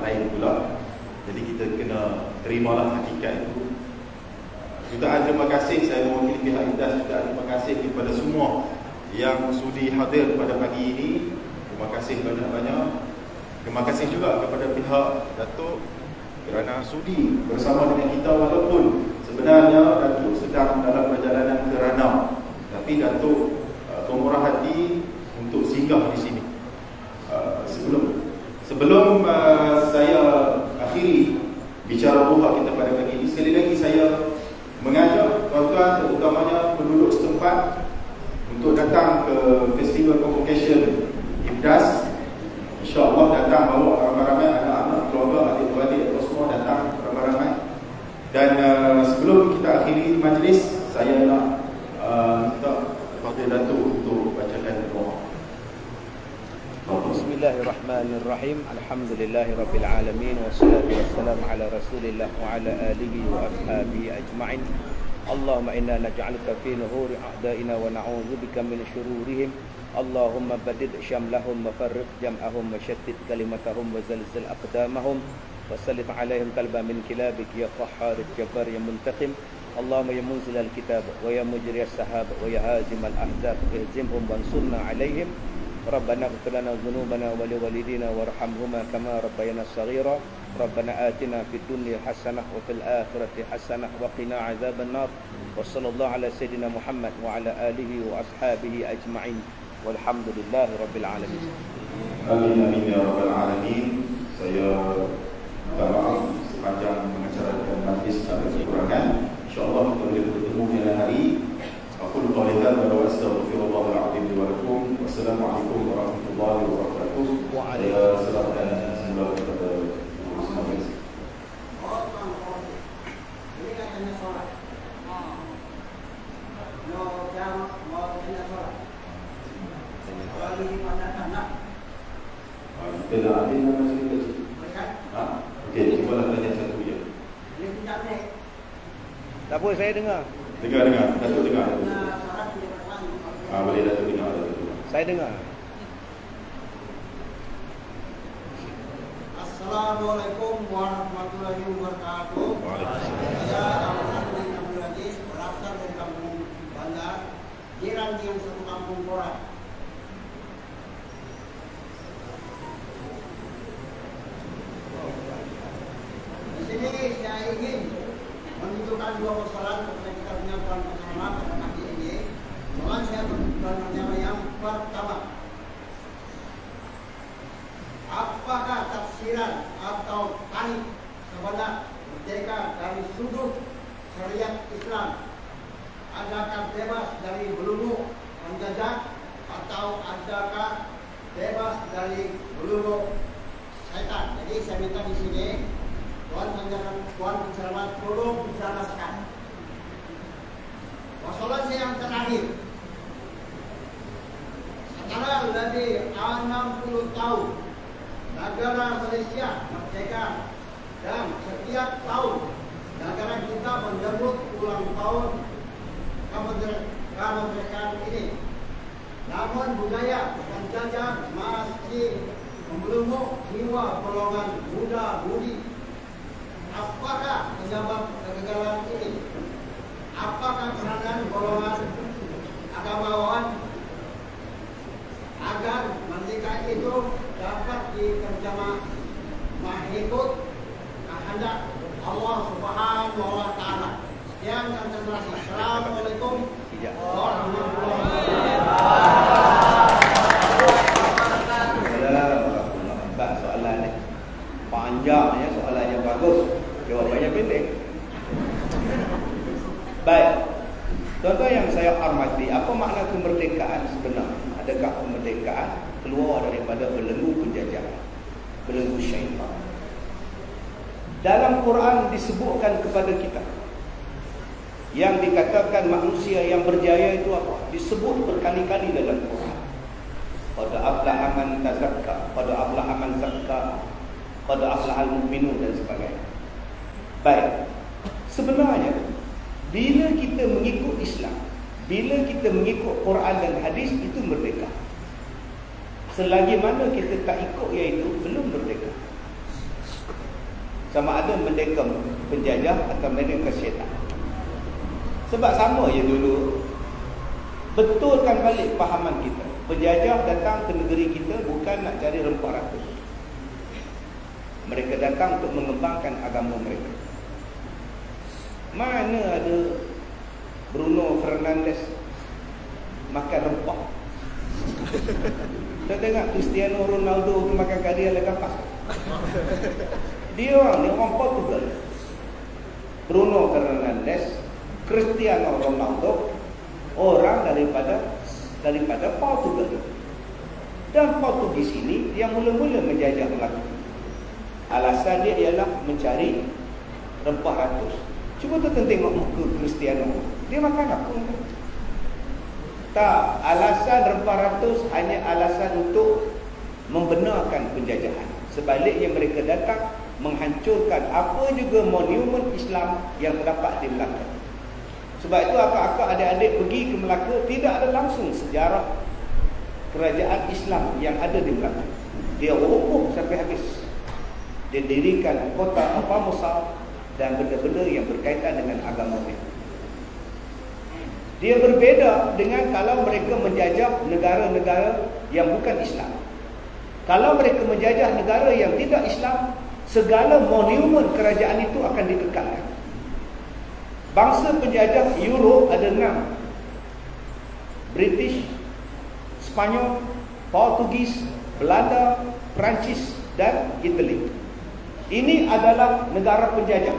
lain pula. Jadi kita kena terimalah hakikat itu. Jutaan terima kasih, saya mewakili pihak IDAS, jutaan terima kasih kepada semua yang sudi hadir pada pagi ini. Terima kasih banyak-banyak. Terima kasih juga kepada pihak Datuk kerana sudi bersama dengan kita, walaupun sebenarnya Datuk sedang dalam perjalanan ke Ranau, tapi Datuk bermurah hati untuk singgah di sini. Sebelum saya akhiri bicara buha kita pada pagi ini, sekali lagi saya mengajak tuan-tuan, terutamanya penduduk setempat, untuk datang ke Festival Convocation IFDAS. InsyaAllah datang bawa ramai-ramai anak-anak, keluarga, adik-beradik atau semua datang ramai-ramai. Dan sebelum kita akhiri majlis, saya nak minta Fadil Datuk untuk bacakan doa. Bismillahirrahmanirrahim. Alhamdulillahirabbil alamin wassalatu wassalamu ala Rasulillah wa ala alihi wa ashabihi ajma'in. Allahumma inna naj'aluka fi nuhuri a'daina wa na'udzubika min syururihim. Allahumma badid syamlahum wa farriq jam'ahum wa shattit kalimatahum wa zalzal aqdamahum wa sallit 'alaihim qalban min kilabik ya qahhar jabbar ya muntaqim. Allahumma ya munzil al-kitab wa ya mujri as-sahab wa ya hazim al-ahzab ihzimhum wansurna 'alaihim. Rabbana ighfir lana dhunubana wa liwalidina warhamhuma kama rabbayana shaghira. Rabbana atina fid dunya hasanah wa fil akhirati hasanah wa qina azaban nar. Wa sallallahu ala sayidina Muhammad wa ala alihi wa ashabihi ajma'in. Walhamdulillahi rabbil alamin. Amin amin ya rabbal alamin. Saya minta maaf sepanjang mengacarkan majlis ada kekurangan. InsyaAllah kita boleh bertemu di hari. Aku qawli hadza wa astaghfirullah al-azim li wa lakum. Wassalamualaikum warahmatullahi wabarakatuh. Waalaikumsalam warahmatullahi wabarakatuh. Bila adil nama cerita okey, cubalah tanya satu je. Tak apa, saya dengar. Dengar, Datuk dengar. Boleh Datuk dengar. Saya dengar. Assalamualaikum warahmatullahi wabarakatuh. Waalaikumsalam. Saya Ahmad bin Abdul Aziz, berasal dari Kampung Bandar, jiran yang satu kampung Korat. Di sini saya ingin menunjukkan dua persoalan kepada kita punya tuan bersama pada pagi ini. Soalan saya bertanya yang pertama, apakah tafsiran atau tarif sebenar merdeka dari sudut syariat Islam? Adakah bebas dari belenggu penjajah atau adakah bebas dari belenggu syaitan? Jadi saya minta di sini Tuan pencermat tolong dijelaskan. Masalah saya yang terakhir, setelah lebih 60 tahun negara Malaysia merdeka dan setiap tahun negara kita menyambut ulang tahun kemerdekaan ini, namun budaya penjajah masih membelenggu jiwa golongan muda-mudi. Apakah penyebab kegagalan ini? Apakah peranan golongan agamawan agar merdeka itu dapat diterjemah mengikut kehendak Allah Subhanahu wa taala? Sekian dan terima kasih. Assalamualaikum warahmatullahi wabarakatuh. Soalan ni panjangnya, soalannya bagus, jawabannya pendek. Baik, tuan-tuan yang saya hormati, apa makna kemerdekaan sebenarnya? Adakah kemerdekaan keluar daripada belenggu penjajahan, belenggu syaitan? Dalam Quran disebutkan kepada kita, yang dikatakan manusia yang berjaya itu apa? Disebut berkali-kali dalam Quran. Qad aflaha man tazakka, qad aflaha man zakka, qad aflaha al-mu'minun dan sebagainya. Baik, sebenarnya bila kita mengikut Islam, bila kita mengikut Quran dan hadis, itu merdeka. Selagi mana kita tak ikut, iaitu belum merdeka. sama ada mereka penjajah atau mereka syaitan. Sebab sama je dulu. Betulkan balik fahaman kita. Penjajah datang ke negeri kita bukan nak cari rempah ratus. Mereka datang untuk mengembangkan agama mereka. Mana ada Bruno Fernandes makan rempah? Dah tengok Cristiano Ronaldo makan kari ala kapas. Dia orang Portugal. Bruno Fernandes, Cristiano Ronaldo orang daripada Portugal. Dan Portugis ini yang mula-mula menjajah Melaka. Alasan dia ialah mencari rempah ratus. Cuba tu tengok muka Cristiano. Dia makan apa? Tak, alasan rempah ratus hanya alasan untuk membenarkan penjajahan. Sebaliknya mereka datang menghancurkan apa juga monumen Islam yang terdapat di Melaka. Sebab itu akak-akak adik-adik pergi ke Melaka, tidak ada langsung sejarah kerajaan Islam yang ada di Melaka. Dia roboh sampai habis. Dia dirikan kota Musa dan benda-benda yang berkaitan dengan agama mereka. Dia berbeza dengan kalau mereka menjajah negara-negara yang bukan Islam. Kalau mereka menjajah negara yang tidak Islam, segala monumen kerajaan itu akan dikekalkan. Bangsa penjajah Europe ada 6. British, Spanyol, Portugis, Belanda, Perancis dan Itali. Ini adalah negara penjajah.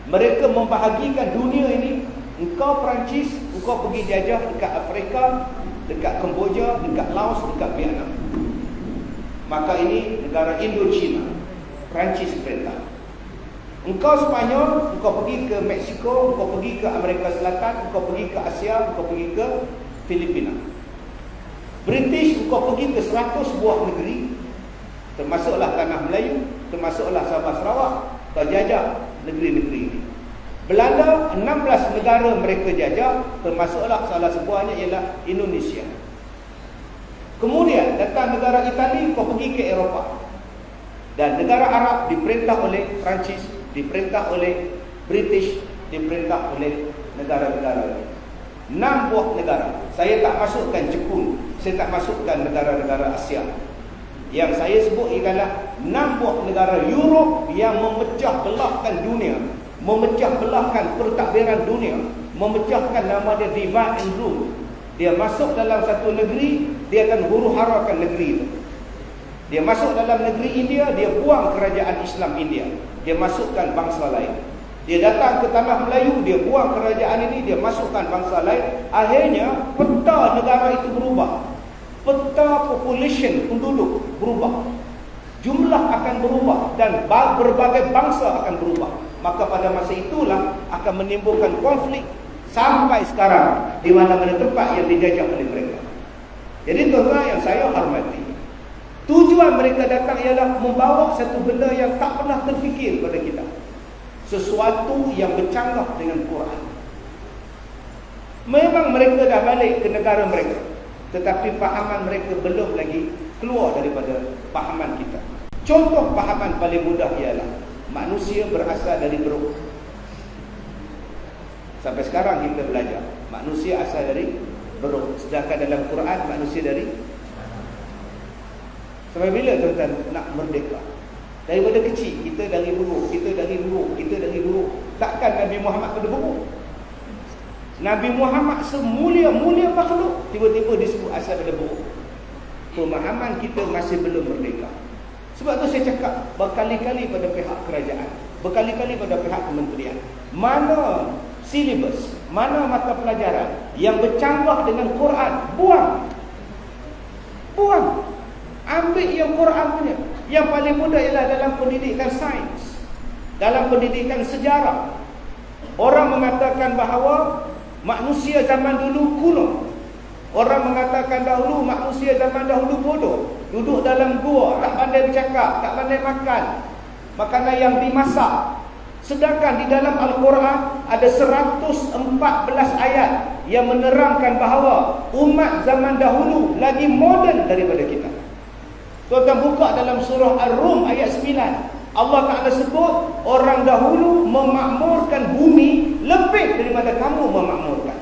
Mereka membahagikan dunia ini. Engkau Perancis, engkau pergi jajah dekat Afrika, dekat Kemboja, dekat Laos, dekat Vietnam. Maka ini negara Indochina. Perancis perintah. Engkau Spanyol, engkau pergi ke Mexico, engkau pergi ke Amerika Selatan, engkau pergi ke Asia, engkau pergi ke Filipina. British, engkau pergi ke 100 buah negeri, termasuklah Tanah Melayu, termasuklah Sabah Sarawak, kau jajah negeri-negeri ini. Belanda, 16 negara mereka jajah, termasuklah salah sebuahnya ialah Indonesia. Kemudian datang negara Itali, kau pergi ke Eropah. Dan negara Arab diperintah oleh Perancis, diperintah oleh British, diperintah oleh negara-negara lain. 6 buah negara. Saya tak masukkan Jepun, saya tak masukkan negara-negara Asia. Yang saya sebut ialah 6 buah negara Europe yang memecah belahkan dunia, memecah belahkan pentadbiran dunia, memecahkan nama dia divide and rule. Dia masuk dalam satu negeri, dia akan huru-harakan negeri itu. Dia masuk dalam negeri India, dia buang kerajaan Islam India. Dia masukkan bangsa lain. Dia datang ke tanah Melayu, dia buang kerajaan ini, dia masukkan bangsa lain. Akhirnya peta negara itu berubah. Peta population penduduk berubah. Jumlah akan berubah dan berbagai bangsa akan berubah. Maka pada masa itulah akan menimbulkan konflik sampai sekarang di mana-mana tempat yang dijajah oleh mereka. Jadi tuan-tuan yang saya hormati, tujuan mereka datang ialah membawa satu benda yang tak pernah terfikir pada kita. Sesuatu yang bercanggah dengan Quran. Memang mereka dah balik ke negara mereka, tetapi fahaman mereka belum lagi keluar daripada fahaman kita. Contoh fahaman paling mudah ialah manusia berasal dari beruk. Sampai sekarang kita belajar manusia asal dari beruk. Sedangkan dalam Quran manusia dari. Sampai bila tuan-tuan nak merdeka? Daripada kecil kita dari buruk, kita dari buruk, kita dari buruk. Takkan Nabi Muhammad pada buruk? Nabi Muhammad semulia-mulia makhluk, tiba-tiba disebut asal dari buruk. Pemahaman kita masih belum merdeka. Sebab tu saya cakap berkali-kali pada pihak kerajaan, berkali-kali pada pihak kementerian, mana silibus, mana mata pelajaran yang bercanggah dengan Quran, buang. Ambil yang Quran punya. Yang paling mudah ialah dalam pendidikan sains, dalam pendidikan sejarah. Orang mengatakan bahawa manusia zaman dulu kuno. Orang mengatakan dahulu manusia zaman dahulu bodoh, duduk dalam gua, tak pandai bercakap, tak pandai makan, makanan yang dimasak. Sedangkan di dalam Al-Quran ada 114 ayat yang menerangkan bahawa umat zaman dahulu lagi moden daripada kita. Tuan-tuan buka dalam surah Ar-Rum ayat 9. Allah Ta'ala sebut orang dahulu memakmurkan bumi lebih daripada kamu memakmurkan.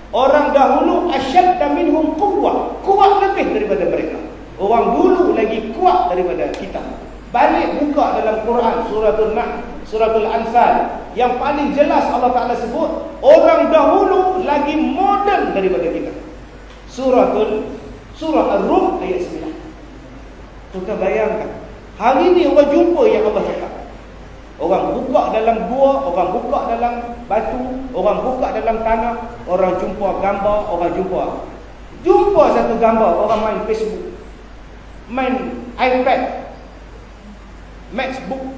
Orang dahulu asyadda minhum quwwah, kuat lebih daripada mereka. Orang dulu lagi kuat daripada kita. Balik buka dalam Quran suratul Nahl, suratul Anfal, yang paling jelas Allah Ta'ala sebut orang dahulu lagi moden daripada kita. Surah Ar-Rum ayat 9. Kita bayangkan, hari ni orang jumpa yang Allah cakap. Orang buka dalam gua, orang buka dalam batu, orang buka dalam tanah, orang jumpa gambar, orang jumpa satu gambar, orang main Facebook, main iPad, MacBook,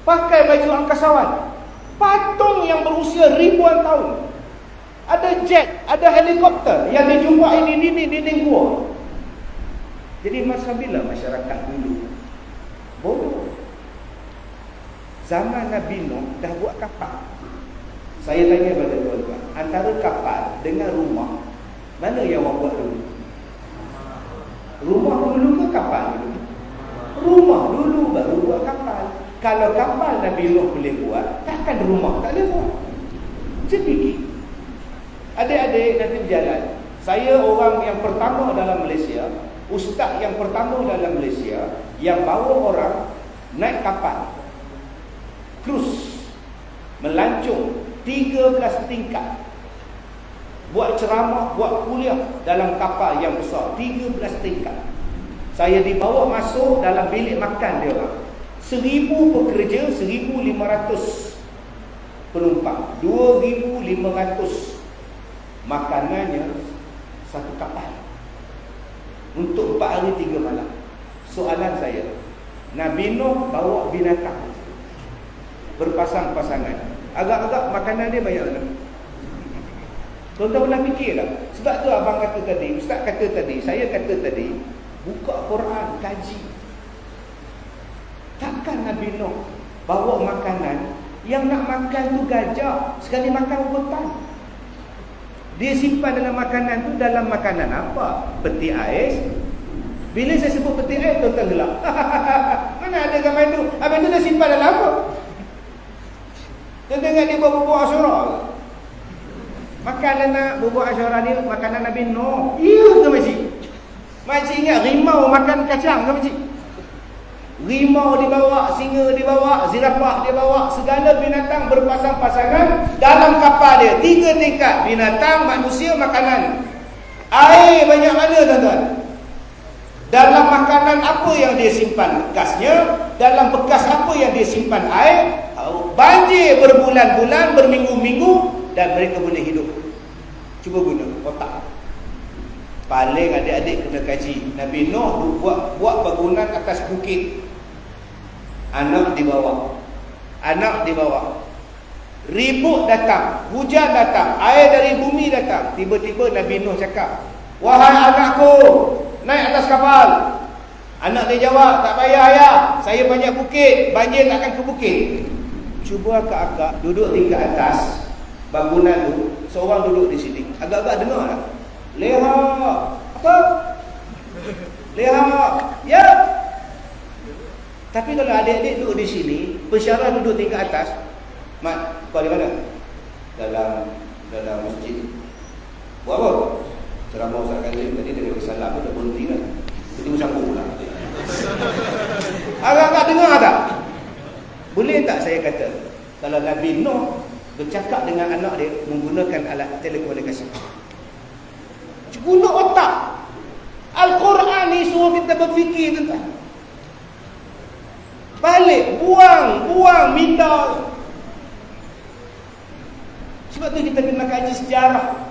pakai baju angkasawan, patung yang berusia ribuan tahun, ada jet, ada helikopter yang dijumpai di dinding gua. Jadi masa bila masyarakat dulu bodoh? Zaman Nabi Nuh dah buat kapal. Saya tanya pada tuan-tuan, antara kapal dengan rumah, mana yang orang buat dulu? Rumah dulu ke kapal dulu? Rumah dulu baru buat kapal. Kalau kapal Nabi Nuh boleh buat, takkan rumah tak boleh buat. Sedikit. Adik-adik nanti berjalan. Saya orang yang pertama dalam Malaysia, ustaz yang pertama dalam Malaysia yang bawa orang naik kapal cruise, melancong 13 tingkat, buat ceramah, buat kuliah dalam kapal yang besar 13 tingkat. Saya dibawa masuk dalam bilik makan dia orang. 1,000 pekerja, 1,500 penumpang, 2,500 makanannya satu kapal untuk 4 hari 3 malam. Soalan saya, Nabi Nuh bawa binatang berpasang-pasangan, agak-agak makanan dia banyak tak? Tuan-tuan pernah fikir tak? Sebab tu abang kata tadi, ustaz kata tadi, saya kata tadi, buka Quran, kaji. Takkan Nabi Nuh bawa makanan, yang nak makan tu gajah, sekali makan hutan. Dia simpan dalam makanan tu, dalam makanan apa? Peti ais. Bila saya sebut peti ais, tuan-tuan gelap. Mana ada gambar tu? Habis tu dah simpan dalam apa? Dia dengar dia buat Asyura. Makan nak buat Asyura ni makanan Nabi Nuh. Ya ke makcik? Makcik ingat rimau makan kacang ke makcik? Rimau dibawa, singa dibawa, zirafah dibawa, segala binatang berpasang-pasangan dalam kapal dia. 3 tingkat, binatang, manusia, makanan. Air banyak mana tuan-tuan? Dalam makanan apa yang dia simpan bekasnya, dalam bekas apa yang dia simpan air. Banjir berbulan-bulan, berminggu-minggu, dan mereka boleh hidup. Cuba guna otak. Paling adik-adik kena kaji. Nabi Nuh buat bangunan atas bukit. Anak dibawa. Ribut datang, hujan datang, air dari bumi datang. Tiba-tiba Nabi Nuh cakap, "Wahai anakku, naik atas kapal." Anak dia jawab, "Tak payah ayah, saya banyak bukit, banjir takkan ke bukit." Cuba akak-akak duduk tingkat atas bangunan tu, seorang duduk di sini, agak-agak dengar tak? Leha. Apa? Leha. Ya. Tapi kalau adik-adik duduk di sini, pensyarah duduk tingkat atas, Mat, kau di mana? Dalam masjid. Buat apa? Ceramah Ustaz Kazim tadi dia bagi salam tu dah berhenti kan. Itu sambung pula. Agak-agak dengar tak? Boleh tak saya kata, kalau Nabi Nuh bercakap dengan anak dia menggunakan alat telekomunikasi? Guna otak. Al-Quran ni suruh kita berfikir tentang. Balik, buang minda. Sebab tu kita kena kaji sejarah.